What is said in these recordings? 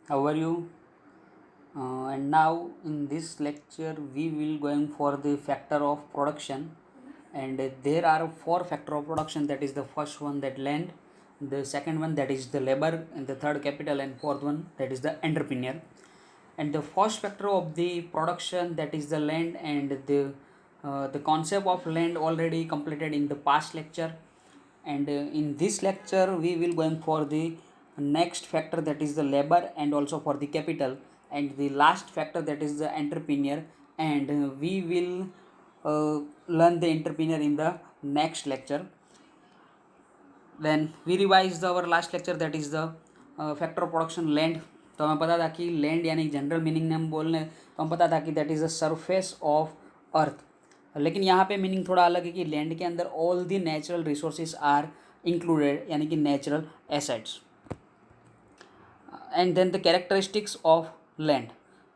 How are you? And now in this lecture we will going for the factor of production, and there are four factor of production. That is the first one, that land, the second one, that is the labor, and the third capital, and fourth one, that is the entrepreneur. And the first factor of the production, that is the land, and the concept of land already completed in the past lecture. And in this lecture we will going for the next factor, that is the labor, and also for the capital, and the last factor, that is the entrepreneur. And we will learn the entrepreneur in the next lecture. Then we revised our last lecture, that is the factor of production land. तो हमें पता था कि land यानी general meaning में हम बोल रहे हैं, तो हमें पता था कि that is the surface of earth. लेकिन यहाँ पे मीनिंग थोड़ा अलग है कि लैंड के अंदर all the natural resources are included, यानी कि natural assets. And then the characteristics of land,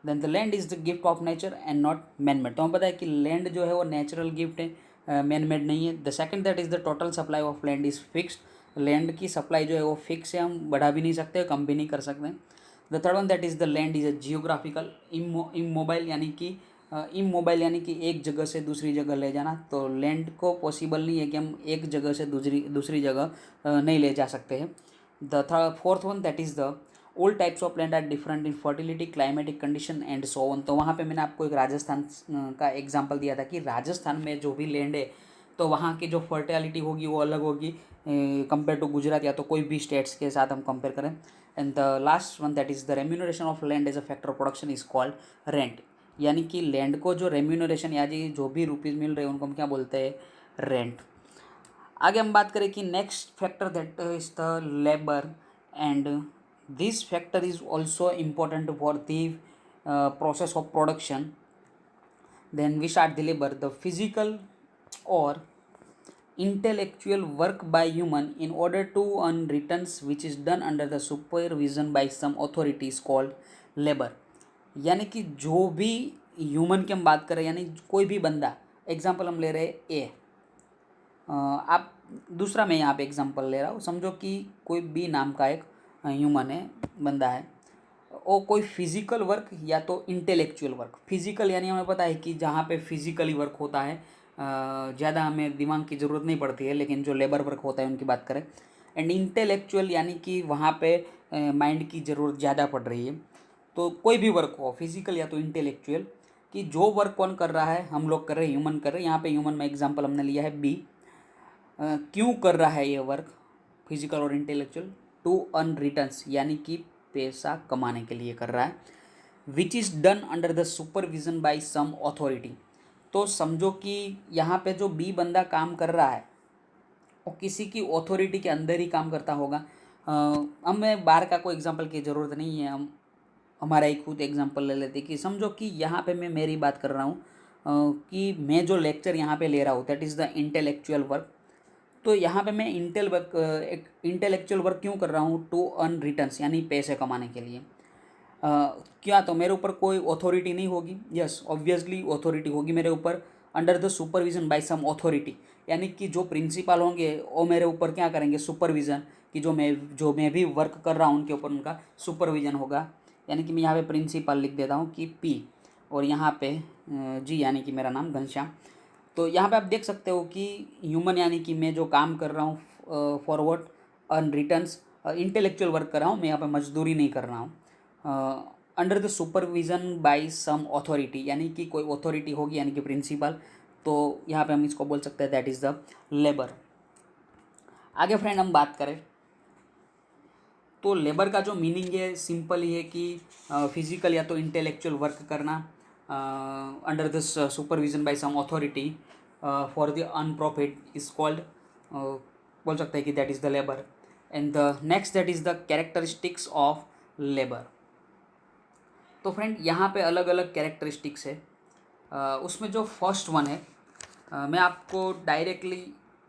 then the land is the gift of nature and not man made. तो हमें पता है कि लैंड जो है वो नेचुरल गिफ्ट है, मैन मेड नहीं है। The second, that is the total supply of land is fixed. Land की सप्लाई जो है वो फिक्स है, हम बढ़ा भी नहीं सकते, कम भी नहीं कर सकते। The third one, that is the land is a geographical immobile, यानी कि इमोबाइल यानी कि एक जगह से दूसरी जगह ले जाना। तो लैंड को पॉसिबल नहीं है कि हम एक जगह से दूसरी दूसरी जगह नहीं ले जा सकते हैं। The fourth one, that is the all types of land are different in fertility, climatic condition and so on. तो वहाँ पे मैंने आपको एक राजस्थान का एग्जांपल दिया था कि राजस्थान में जो भी लैंड है तो वहाँ की जो फर्टिलिटी होगी वो अलग होगी कंपेयर टू गुजरात या तो कोई भी स्टेट्स के साथ हम कंपेयर करें। And the last one, that is the remuneration of land as a factor of production is called rent. यानी कि लैंड को जो रेम्यूनरेशन यानी जो भी रुपीज़ मिल रहे हैं उनको हम क्या बोलते हैं, रेंट। आगे हम बात करें कि next factor, that is the labour, and this factor is also important for the process of production. Then we start the labor, the physical or intellectual work by human in order to earn returns, which is done under the supervision by some authority is called labor। यानी कि जो भी human की हम बात करें, यानी कोई भी बंदा, एग्जांपल हम ले रहे हैं ए, आप दूसरा मैं यहाँ पे एग्जांपल ले रहा हूँ। समझो कि कोई बी नाम का एक ह्यूमन है, बंदा है, और कोई फिजिकल वर्क या तो इंटेलेक्चुअल वर्क। फिजिकल यानी हमें पता है कि जहाँ पे फिजिकली वर्क होता है ज़्यादा हमें दिमाग की ज़रूरत नहीं पड़ती है, लेकिन जो लेबर वर्क होता है उनकी बात करें। एंड इंटेलेक्चुअल यानी कि वहाँ पे माइंड की ज़रूरत ज़्यादा पड़ रही है। तो कोई भी वर्क हो, फिजिकल या तो इंटेलेक्चुअल, कि जो वर्क कौन कर रहा है, हम लोग कर रहे हैं, ह्यूमन कर रहे हैं। यहाँ पे ह्यूमन में एग्जाम्पल हमने लिया है बी। क्यों कर रहा है ये वर्क, फिजिकल और इंटेलेक्चुअल, टू अर्न रिटर्न्स, यानी कि पैसा कमाने के लिए कर रहा है। Which is done under the supervision by some authority. तो समझो कि यहाँ पे जो बी बंदा काम कर रहा है वो किसी की अथॉरिटी के अंदर ही काम करता होगा। हमें बाहर का कोई एग्जांपल की ज़रूरत नहीं है, हम हमारा एक खुद एग्जांपल ले लेते कि समझो कि यहाँ पे मैं मेरी बात कर रहा हूँ कि मैं जो लेक्चर यहाँ पे ले रहा हूँ, that is the intellectual work. तो यहाँ पे मैं एक इंटेलेक्चुअल वर्क क्यों कर रहा हूँ, टू अर्न रिटर्न्स, यानी पैसे कमाने के लिए। क्या तो मेरे ऊपर कोई अथॉरिटी नहीं होगी, यस ऑब्वियसली अथॉरिटी होगी मेरे ऊपर, under the supervision by some authority, यानी कि जो प्रिंसिपल होंगे वो मेरे ऊपर क्या करेंगे, सुपरविजन, कि जो मैं भी वर्क कर रहा हूँ उनके ऊपर उनका सुपरविजन होगा। यानी कि मैं यहाँ पे प्रिंसिपल लिख देता हूँ कि पी, और यहाँ पे जी यानी कि मेरा नाम घनश्याम। तो यहाँ पे आप देख सकते हो कि ह्यूमन यानी कि मैं जो काम कर रहा हूँ forward earn returns, intellectual work कर रहा हूँ, मैं यहाँ पे मजदूरी नहीं कर रहा हूँ। Under the supervision by some authority, यानी कि कोई अथॉरिटी होगी, यानी कि प्रिंसिपल। तो यहाँ पे हम इसको बोल सकते हैं दैट इज़ द लेबर। आगे फ्रेंड हम बात करें तो लेबर का जो मीनिंग है सिंपल ही है कि फिजिकल या तो इंटेलेक्चुअल वर्क करना under the supervision by some authority for the earn profit is called, बोल सकते हैं कि that is the labour. And the next, that is the characteristics of labour. तो फ्रेंड यहाँ पे अलग अलग कैरेक्टरिस्टिक्स है। उसमें जो फर्स्ट वन है, मैं आपको डायरेक्टली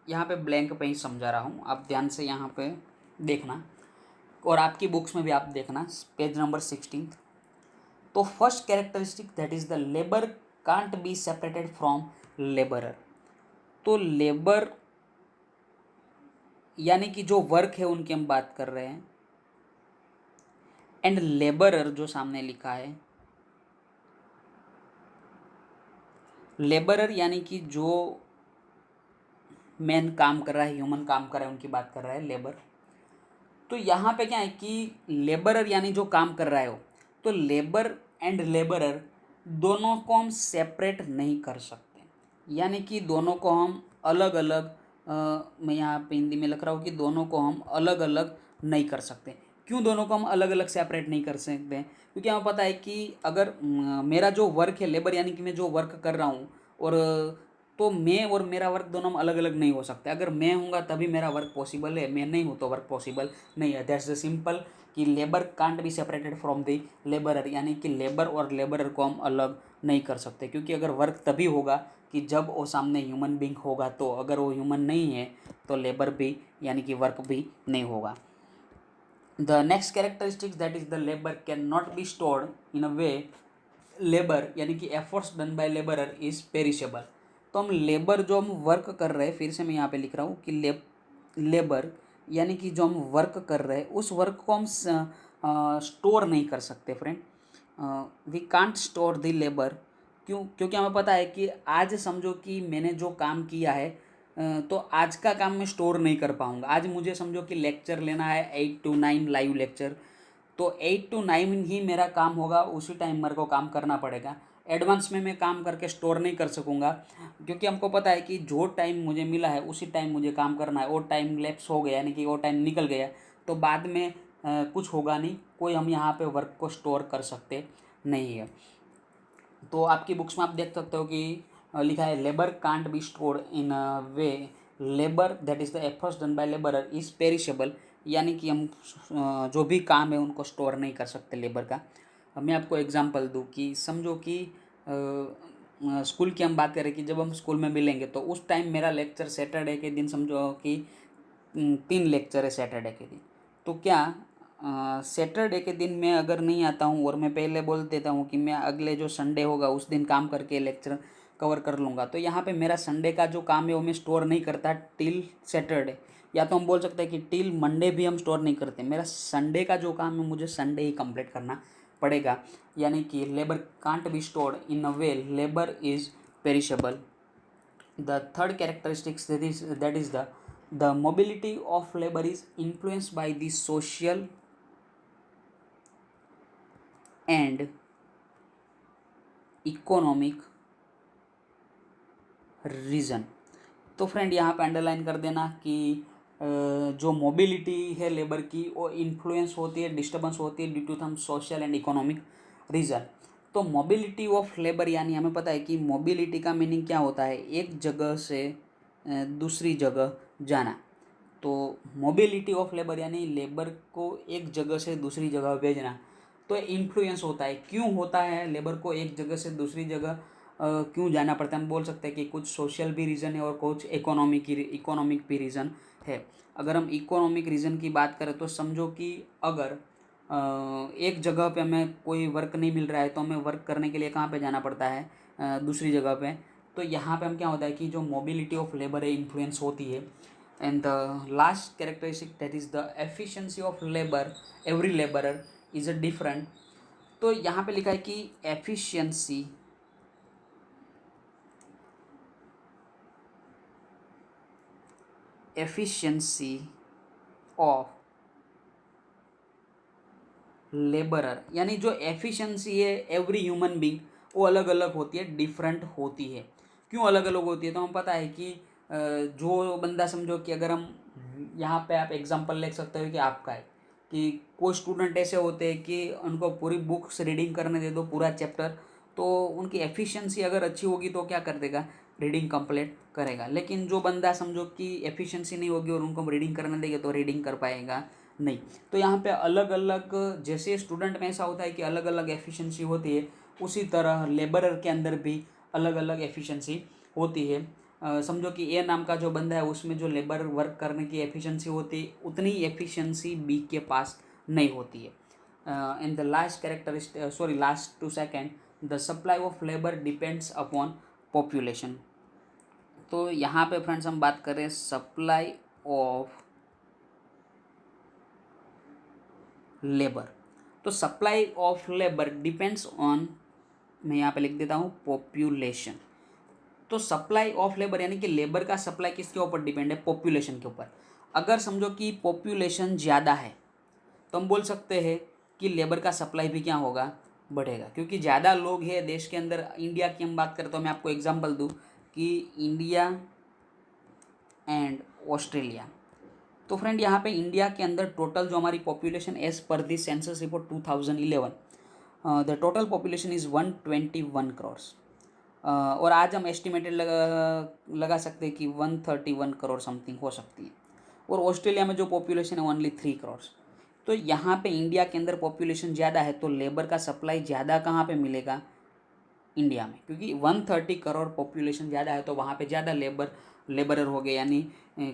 यहाँ पे ब्लैंक पे ही समझा रहा हूँ, आप ध्यान से यहाँ पे देखना, और आपकी बुक्स में भी आप देखना, पेज नंबर 16। तो first characteristic, that is the labour can't be separated from labourer. तो लेबर यानी कि जो वर्क है उनकी हम बात कर रहे हैं, एंड लेबरर जो सामने लिखा है, लेबरर यानी कि जो मैन काम कर रहा है, ह्यूमन काम कर रहा है, उनकी बात कर रहा है लेबर। तो यहाँ पे क्या है कि लेबरर यानी जो काम कर रहा है वो, तो लेबर एंड लेबरर दोनों को हम सेपरेट नहीं कर सकते, यानी कि दोनों को हम अलग अलग, मैं यहाँ पे हिंदी में लिख रहा हूँ कि दोनों को हम अलग अलग नहीं कर सकते। क्यों दोनों को हम अलग अलग सेपरेट नहीं कर सकते हैं? क्योंकि हमें पता है कि अगर मेरा जो वर्क है लेबर यानी कि मैं जो वर्क कर रहा हूँ, और तो मैं और मेरा वर्क दोनों अलग अलग नहीं हो सकते। अगर मैं हूँगा तभी मेरा वर्क पॉसिबल है, मैं नहीं हूँ तो वर्क पॉसिबल नहीं है। दैट्स द सिंपल कि labour can't be separated from the labourer, यानी कि लेबर और लेबरर को हम अलग नहीं कर सकते। क्योंकि अगर वर्क तभी होगा कि जब वो सामने ह्यूमन बींग होगा, तो अगर वो ह्यूमन नहीं है तो लेबर भी यानी कि वर्क भी नहीं होगा। The next characteristics that is the labour can not be stored in a way, labour यानी कि efforts done by labourer is perishable. तो हम लेबर जो हम वर्क कर रहे हैं, फिर से मैं यहाँ पे लिख रहा हूँ कि लेबर यानी कि जो हम वर्क कर रहे हैं उस वर्क को हम स्टोर नहीं कर सकते friend. We can't store the labour. क्यों? क्योंकि हमें पता है कि आज समझो कि मैंने जो काम किया है, तो आज का काम मैं स्टोर नहीं कर पाऊँगा। आज मुझे समझो कि लेक्चर लेना है 8 to 9 लाइव लेक्चर, तो 8 to 9 ही मेरा काम होगा, उसी टाइम मेरे को काम करना पड़ेगा। एडवांस में मैं काम करके स्टोर नहीं कर सकूँगा, क्योंकि हमको पता है कि जो टाइम मुझे मिला है उसी टाइम मुझे काम करना है। वो टाइम लैप्स हो गया यानी कि वो टाइम निकल गया, तो बाद में कुछ होगा नहीं, कोई हम यहाँ पे वर्क को स्टोर कर सकते नहीं है। तो आपकी बुक्स में आप देख सकते हो कि लिखा है labour can't be stored in a way, labour that is the efforts done by labourer is perishable, यानी कि हम जो भी काम है उनको स्टोर नहीं कर सकते लेबर का। मैं आपको एग्जांपल दूं कि समझो कि स्कूल की हम बात करें कि जब हम स्कूल में मिलेंगे तो उस टाइम मेरा लेक्चर सैटरडे के दिन समझो कि 3 लेक्चर है सैटरडे के दिन, तो क्या सैटरडे के दिन मैं अगर नहीं आता हूँ और मैं पहले बोल देता हूँ कि मैं अगले जो संडे होगा उस दिन काम करके लेक्चर कवर कर लूँगा, तो यहाँ पे मेरा संडे का जो काम है वो मैं स्टोर नहीं करता टिल सैटरडे। या तो हम बोल सकते हैं कि टिल मंडे भी हम स्टोर नहीं करते, मेरा संडे का जो काम है मुझे संडे ही कंप्लीट करना पड़ेगा। यानी कि labour can't be stored in a way, labour is perishable. The third characteristics that is the mobility of labor is influenced by the social and economic reason. तो फ्रेंड यहाँ पे अंडरलाइन कर देना कि जो मोबिलिटी है लेबर की वो इन्फ्लुएंस होती है, डिस्टर्बेंस होती है due to some social and economic reason. तो मोबिलिटी ऑफ लेबर यानी हमें पता है कि मोबिलिटी का मीनिंग क्या होता है, एक जगह से दूसरी जगह जाना। तो मोबिलिटी ऑफ लेबर यानी लेबर को एक जगह से दूसरी जगह भेजना। तो इन्फ्लुएंस होता है, क्यों होता है लेबर को एक जगह से दूसरी जगह क्यों जाना पड़ता है? हम बोल सकते हैं कि कुछ सोशल भी रीज़न है और कुछ इकोनॉमिक भी रीज़न है। अगर हम इकोनॉमिक रीज़न की बात करें तो समझो कि अगर एक जगह पे हमें कोई वर्क नहीं मिल रहा है तो हमें वर्क करने के लिए कहाँ पे जाना पड़ता है? दूसरी जगह पे। तो यहाँ पे हम क्या होता है कि जो मोबिलिटी ऑफ लेबर है इन्फ्लुएंस होती है। And the last characteristic that is the efficiency of labour, every labourer is a different. तो यहाँ पे लिखा है कि एफिशिएंसी ऑफ लेबरर, यानी जो एफिशिएंसी है एवरी ह्यूमन बींग वो अलग अलग होती है, डिफरेंट होती है। क्यों अलग अलग होती है? तो हम पता है कि जो बंदा समझो कि अगर हम यहाँ पे आप एग्जांपल ले सकते हो कि आपका है कि कोई स्टूडेंट ऐसे होते हैं कि उनको पूरी बुक्स रीडिंग करने दे दो पूरा चैप्टर, तो उनकी एफिशिएंसी अगर अच्छी होगी तो क्या कर देगा? रीडिंग कंप्लीट करेगा। लेकिन जो बंदा समझो कि एफिशिएंसी नहीं होगी और उनको रीडिंग करने देंगे तो रीडिंग कर पाएगा नहीं। तो यहाँ पे अलग अलग, जैसे स्टूडेंट में ऐसा होता है कि अलग अलग एफिशिएंसी होती है, उसी तरह लेबरर के अंदर भी अलग अलग एफिशिएंसी होती है। समझो कि ए नाम का जो बंदा है उसमें जो लेबर वर्क करने की एफिशिएंसी होती है उतनी एफिशिएंसी बी के पास नहीं होती है। And the last characteristic, sorry last two second, the supply of labour depends upon population. तो यहाँ पे फ्रेंड्स हम बात करें सप्लाई ऑफ लेबर। तो supply of labour depends on, मैं यहाँ पे लिख देता हूँ, पॉपुलेशन। तो सप्लाई ऑफ लेबर यानी कि लेबर का सप्लाई किसके ऊपर डिपेंड है? पॉपुलेशन के ऊपर। अगर समझो कि पॉपुलेशन ज़्यादा है तो हम बोल सकते हैं कि लेबर का सप्लाई भी क्या होगा? बढ़ेगा, क्योंकि ज़्यादा लोग हैं देश के अंदर। इंडिया की हम बात करें तो मैं आपको एग्जांपल दूं कि इंडिया एंड ऑस्ट्रेलिया। तो फ्रेंड यहाँ पे इंडिया के अंदर टोटल जो हमारी पॉपुलेशन एज पर the census report 2011, the total population is 121 crores. और आज हम एस्टिमेटेड लगा सकते हैं कि 131 करोड़ समथिंग हो सकती है। और ऑस्ट्रेलिया में जो पॉपुलेशन है ओनली 3 करोड़। तो यहाँ पे इंडिया के अंदर पॉपुलेशन ज़्यादा है तो लेबर का सप्लाई ज़्यादा कहाँ पे मिलेगा? इंडिया में, क्योंकि 130 करोड़ पॉपुलेशन ज़्यादा है तो वहाँ पे ज़्यादा लेबरर हो गए, यानी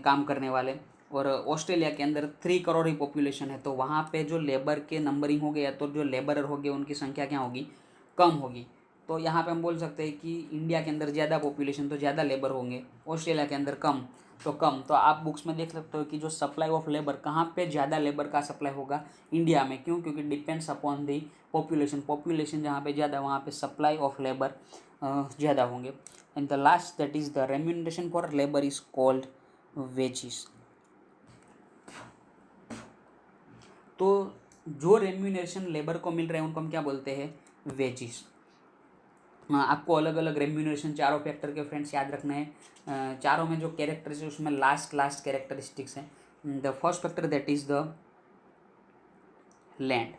काम करने वाले। और ऑस्ट्रेलिया के अंदर 3 करोड़ ही पॉपुलेशन है तो वहाँ पे जो लेबर के नंबरिंग हो गया तो जो लेबरर हो गए उनकी संख्या क्या होगी? कम होगी। तो यहाँ पे हम बोल सकते हैं कि इंडिया के अंदर ज़्यादा पॉपुलेशन तो ज़्यादा लेबर होंगे, ऑस्ट्रेलिया के अंदर कम तो कम। तो आप बुक्स में देख सकते हो कि जो सप्लाई ऑफ लेबर, कहाँ पे ज़्यादा लेबर का सप्लाई होगा? इंडिया में। क्यों? क्योंकि डिपेंड्स अपॉन दी पॉपुलेशन जहाँ पे ज़्यादा वहाँ पे सप्लाई ऑफ लेबर ज़्यादा होंगे। And the last that is the remuneration for labour is called wages. तो जो रेम्यूनरेशन लेबर को मिल रहे हैं उनको हम क्या बोलते हैं? वेजेस। आपको अलग अलग रेम्यूनरेशन चारों फैक्टर के फ्रेंड्स याद रखना है। चारों में जो कैरेक्टर्स है उसमें लास्ट कैरेक्टरिस्टिक्स हैं। The first factor that is the land.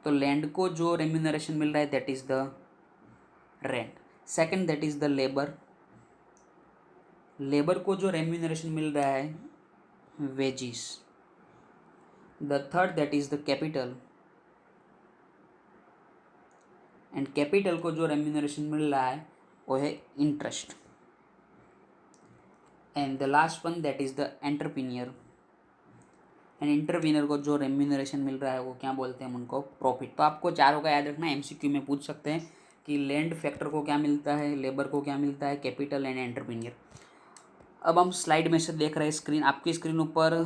तो लैंड को जो रेम्यूनरेशन मिल रहा है that is the rent. Second that is the labour. Labour को जो रेम्यूनरेशन मिल रहा है wages. The third that is the capital. And capital को जो रेम्यूनरेशन मिल रहा है वो है interest. And the last one that is the entrepreneur. And entrepreneur को जो रेम्यूनरेशन मिल रहा है वो क्या बोलते हैं? हम उनको प्रॉफिट। तो आपको चारों का याद रखना है, एमसीक्यू में पूछ सकते हैं कि लैंड फैक्टर को क्या मिलता है, लेबर को क्या मिलता है, कैपिटल एंड एंटरप्रेन्योर। अब हम स्लाइड में से देख रहे हैं, स्क्रीन आपकी स्क्रीन ऊपर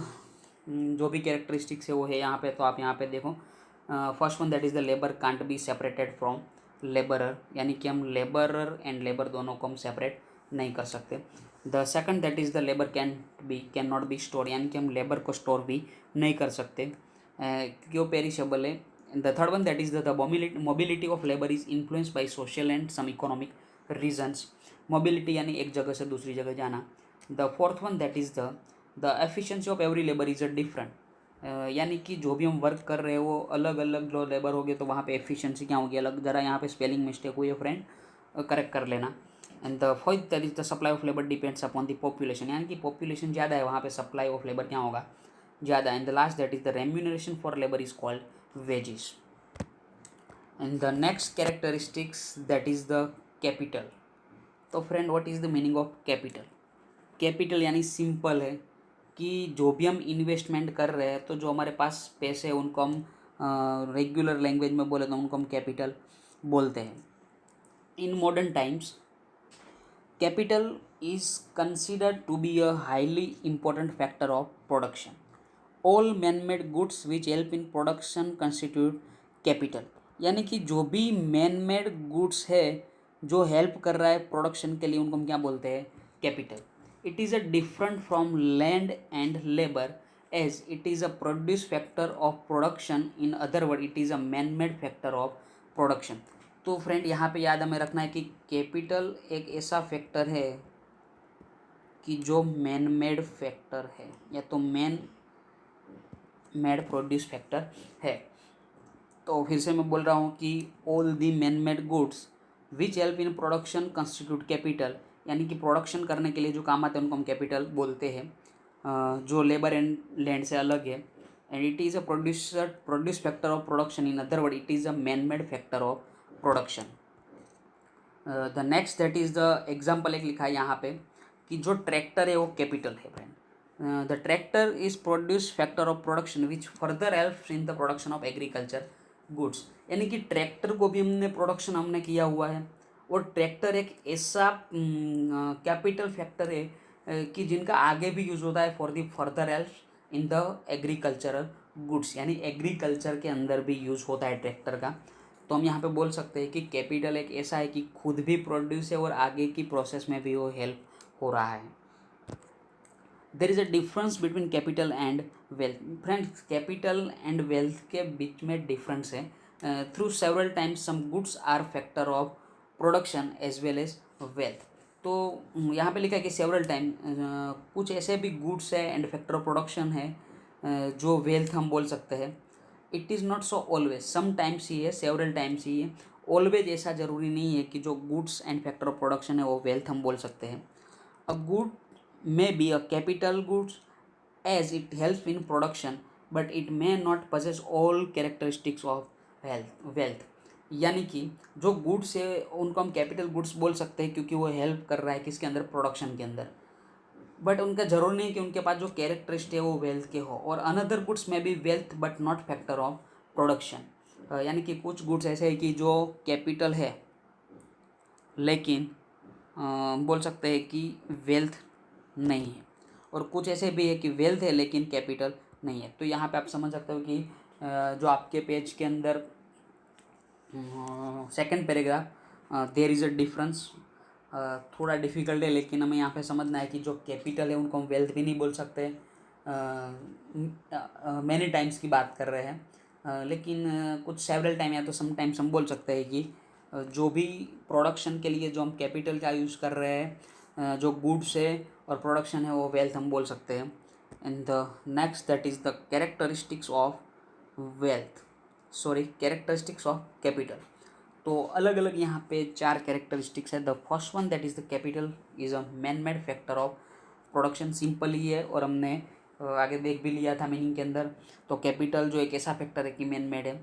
जो भी कैरेक्टरिस्टिक्स है वो है यहाँ पे। तो आप यहाँ पे देखो, first one that is the labour can't be separated from labourer, यानी कि हम लेबरर एंड लेबर दोनों को हम सेपरेट नहीं कर सकते। The second that is the labour can not be store, यानी कि हम लेबर को स्टोर भी नहीं कर सकते क्योंकि वो पेरिशेबल है। The third one that is the mobility of labour is influence by social and some economic reasons. Mobility यानी एक जगह से दूसरी जगह जाना। The fourth one that is the efficiency of every labour is a different, यानी कि जो भी हम वर्क कर रहे हैं वो अलग अलग जो लेबर हो गए तो वहाँ पे एफिशिएंसी क्या होगी? अलग। ज़रा यहाँ पे स्पेलिंग मिस्टेक हुई है फ्रेंड, करेक्ट कर लेना। And the fourth that is the supply of labour depends upon the population, यानी कि पॉपुलेशन ज़्यादा है वहाँ पे सप्लाई ऑफ लेबर क्या होगा? ज़्यादा। And the last that is the remuneration for labour is called wages. And the next characteristics that is the capital. तो friend what is the meaning of capital? Capital यानी simple है कि जो भी हम इन्वेस्टमेंट कर रहे हैं तो जो हमारे पास पैसे हैं उनको हम रेगुलर लैंग्वेज में बोले तो उनको हम कैपिटल बोलते हैं। In modern times capital is considered to be a highly important factor of production. All man-made goods which help in production constitute capital. यानी कि जो भी मैन मेड गुड्स है जो हेल्प कर रहा है प्रोडक्शन के लिए उनको हम क्या बोलते हैं? Capital. It is a different from land and labour as it is a produce factor of production. In other word it is a man made factor of production. तो फ्रेंड यहाँ पे याद हमें रखना है कि कैपिटल एक ऐसा फैक्टर है कि जो मैन मेड फैक्टर है या तो मैन मेड प्रोड्यूस फैक्टर है। तो फिर से मैं बोल रहा हूँ कि all the man made goods which help in production constitute capital, यानी कि प्रोडक्शन करने के लिए जो काम आते हैं उनको हम कैपिटल बोलते हैं, जो लेबर एंड लैंड से अलग है। And it is a produce factor of production. In other word it is a man made factor of production. The next that is the example एक लिखा है यहाँ पे कि जो ट्रैक्टर है वो कैपिटल है friend. The tractor is produce factor of production which further helps in the production of agriculture goods, यानी कि ट्रैक्टर को भी हमने प्रोडक्शन हमने किया हुआ है। और ट्रैक्टर एक ऐसा कैपिटल फैक्टर है कि जिनका आगे भी यूज़ होता है for the further help in the agricultural goods यानी एग्रीकल्चर के अंदर भी यूज़ होता है ट्रैक्टर का। तो हम यहाँ पे बोल सकते हैं कि कैपिटल एक ऐसा है कि खुद भी प्रोड्यूस है और आगे की प्रोसेस में भी वो हेल्प हो रहा है। There is a difference between capital and wealth. Friends, capital and wealth के बीच में डिफरेंस है। Through several times some goods are factor of production as well as wealth. तो यहाँ पे लिखा है कि सेवरल टाइम कुछ ऐसे भी गुड्स है एंड फैक्टर ऑफ प्रोडक्शन है जो वेल्थ हम बोल सकते हैं। It is not so always, sometimes ही है, सेवरल टाइम्स ही है। ऑलवेज ऐसा ज़रूरी नहीं है कि जो goods and factor of production है वो वेल्थ हम बोल सकते हैं। A good may be a capital goods as it helps in production, but it may not possess all characteristics of wealth। यानी कि जो गुड्स है उनको हम कैपिटल गुड्स बोल सकते हैं क्योंकि वो हेल्प कर रहा है किसके अंदर, प्रोडक्शन के अंदर, बट उनका जरूर नहीं है कि उनके पास जो कैरेक्टरिस्टिक है वो वेल्थ के हो। और अनदर गुड्स में be wealth but not factor of production. यानी कि कुछ गुड्स ऐसे है कि जो कैपिटल है लेकिन बोल सकते हैं कि वेल्थ नहीं है, और कुछ ऐसे भी है कि वेल्थ है लेकिन कैपिटल नहीं है। तो यहाँ पे आप समझ सकते हो कि जो आपके पेज के अंदर second paragraph, there is a difference, थोड़ा डिफिकल्ट है लेकिन हमें यहाँ पे समझना है कि जो कैपिटल है उनको हम वेल्थ भी नहीं बोल सकते। मैनी टाइम्स की बात कर रहे हैं, लेकिन कुछ सेवरल टाइम या तो सम टाइम्स हम बोल सकते हैं कि जो भी प्रोडक्शन के लिए जो हम कैपिटल का यूज़ कर रहे हैं, जो गुड्स है और प्रोडक्शन है वो वेल्थ हम बोल सकते हैं। And the next that is the characteristics of wealth, sorry characteristics of capital. तो अलग अलग यहाँ पे 4 कैरेक्टरिस्टिक्स है। The first one that is the capital is a man made factor of production. Simple ही है और हमने आगे देख भी लिया था मीनिंग के अंदर। तो कैपिटल जो एक ऐसा फैक्टर है कि मैन मेड है।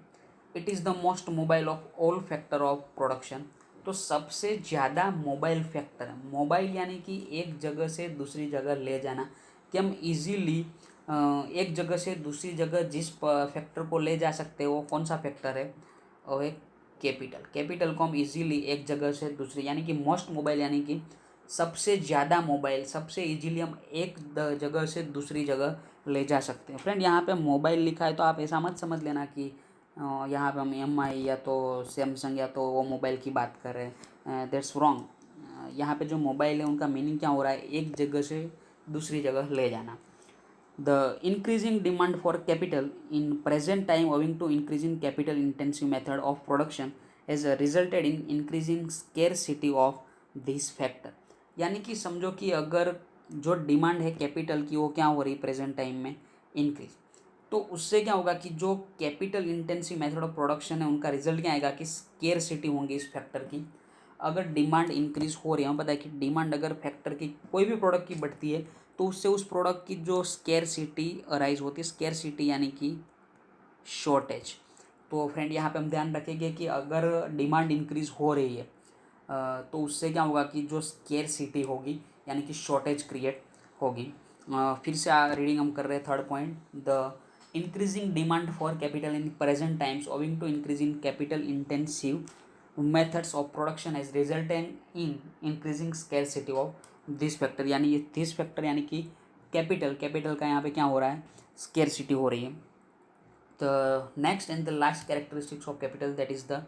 It is the most mobile of all factor of production. तो सबसे ज़्यादा मोबाइल फैक्टर है। मोबाइल यानी कि एक जगह से दूसरी जगह ले जाना, कि हम इजीली एक जगह से दूसरी जगह जिस फैक्टर को ले जा सकते हैं वो कौन सा फैक्टर है, और एक कैपिटल। कैपिटल को हम इजीली एक जगह से दूसरी, यानी कि मोस्ट मोबाइल यानी कि सबसे ज़्यादा मोबाइल, सबसे इजीली हम एक जगह से दूसरी जगह ले जा सकते हैं। फ्रेंड, यहाँ पे मोबाइल लिखा है तो आप ऐसा मत समझ लेना कि यहाँ पे हम MI या तो सैमसंग या तो वो मोबाइल की बात कर रहे हैं। That's wrong. यहाँ पे जो मोबाइल है उनका मीनिंग क्या हो रहा है, एक जगह से दूसरी जगह ले जाना। The increasing demand for capital in present time owing to increasing capital intensive method of production has resulted in increasing scarcity of this factor। यानी कि समझो कि अगर जो डिमांड है कैपिटल की वो क्या हो रही है प्रेजेंट टाइम में, इंक्रीज, तो उससे क्या होगा कि जो capital intensive method of production है उनका रिजल्ट क्या आएगा कि स्केरसिटी होंगी इस फैक्टर की। अगर डिमांड इंक्रीज हो रही है, हमें पता है कि डिमांड अगर फैक्टर की कोई भी प्रोडक्ट की बढ़ती है तो उससे उस प्रोडक्ट की जो स्केरसिटी अराइज होती है, स्केरसिटी यानी कि शॉर्टेज। तो फ्रेंड यहाँ पे हम ध्यान रखेंगे कि अगर डिमांड इंक्रीज हो रही है तो उससे क्या होगा कि जो स्केरसिटी होगी यानी कि शॉर्टेज क्रिएट होगी। फिर से रीडिंग हम कर रहे हैं third point. The increasing demand for capital in present times owing to increasing capital intensive methods of production has resulted in increasing scarcity of this factor। यानी ये this factor यानी कि कैपिटल का यहाँ पे क्या हो रहा है, scarcity हो रही है। The next and the last characteristics of capital that is the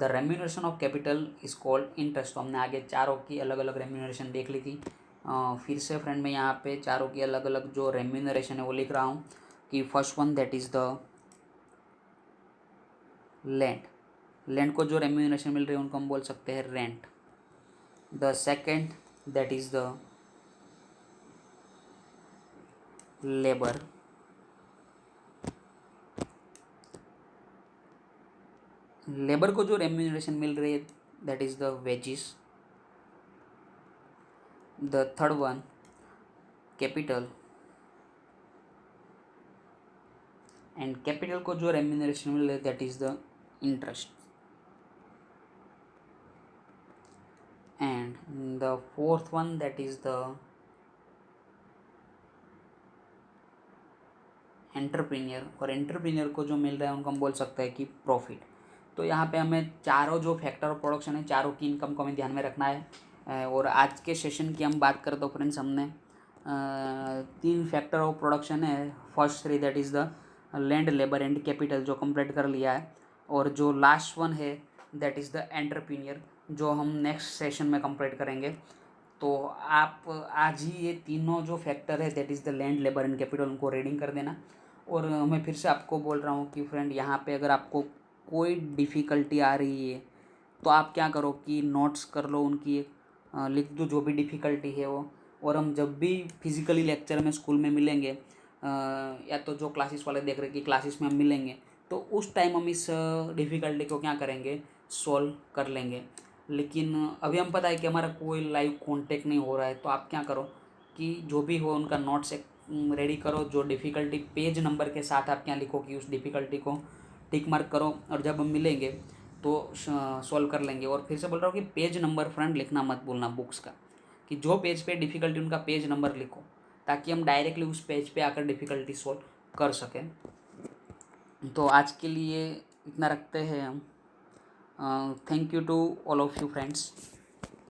remuneration of capital is called interest। तो हमने आगे चारों की अलग अलग रेम्यूनरेशन देख ली थी। फिर से फ्रेंड मैं यहाँ पे चारों की अलग अलग जो रेम्यूनरेशन है वो लिख रहा हूँ कि first one that is the land को जो रेम्यूनरेशन मिल रही है उनको हम बोल सकते हैं rent. The second that is the labour. Labour को जो रेम्यूनरेशन मिल रही है that is the wages. The third one capital, and capital को जो रेम्यूनरेशन मिल रही है that is the interest. And the fourth one that is the entrepreneur, और एंटरप्रीनियर को जो मिल रहा है उनको हम बोल सकते हैं कि प्रॉफिट। तो यहाँ पे हमें चारों जो फैक्टर ऑफ प्रोडक्शन है चारों की इनकम को हमें ध्यान में रखना है। और आज के सेशन की हम बात करें तो फ्रेंड्स हमने 3 फैक्टर ऑफ प्रोडक्शन है। First three that is the land, labour and capital जो कंप्लीट कर लिया है। और जो लास्ट वन है दैट इज़ द एंटरप्रेन्योर, जो हम नेक्स्ट सेशन में कंप्लीट करेंगे। तो आप आज ही ये तीनों जो फैक्टर है that is the land, labour and capital, उनको रीडिंग कर देना। और मैं फिर से आपको बोल रहा हूँ कि फ्रेंड यहाँ पे अगर आपको कोई डिफ़िकल्टी आ रही है तो आप क्या करो कि नोट्स कर लो उनकी, लिख दो जो भी डिफ़िकल्टी है वो। और हम जब भी फिज़िकली लेक्चर में स्कूल में मिलेंगे, या तो जो क्लासेस वाले देख रहे कि क्लासेस में हम मिलेंगे, तो उस टाइम हम इस डिफ़िकल्टी को क्या करेंगे, सॉल्व कर लेंगे। लेकिन अभी हम पता है कि हमारा कोई लाइव कांटेक्ट नहीं हो रहा है, तो आप क्या करो कि जो भी हो उनका नोट्स एक रेडी करो, जो डिफ़िकल्टी पेज नंबर के साथ आप क्या लिखो कि उस डिफ़िकल्टी को टिक मार्क करो, और जब हम मिलेंगे तो सॉल्व कर लेंगे। और फिर से बोल रहा हूँ कि पेज नंबर फ्रेंड लिखना मत भूलना बुक्स का, कि जो पेज पे डिफ़िकल्टी उनका पेज नंबर लिखो, ताकि हम डायरेक्टली उस पेज पे आकर डिफ़िकल्टी सॉल्व कर सकें। तो आज के लिए इतना रखते हैं हम। Thank you to all of you friends.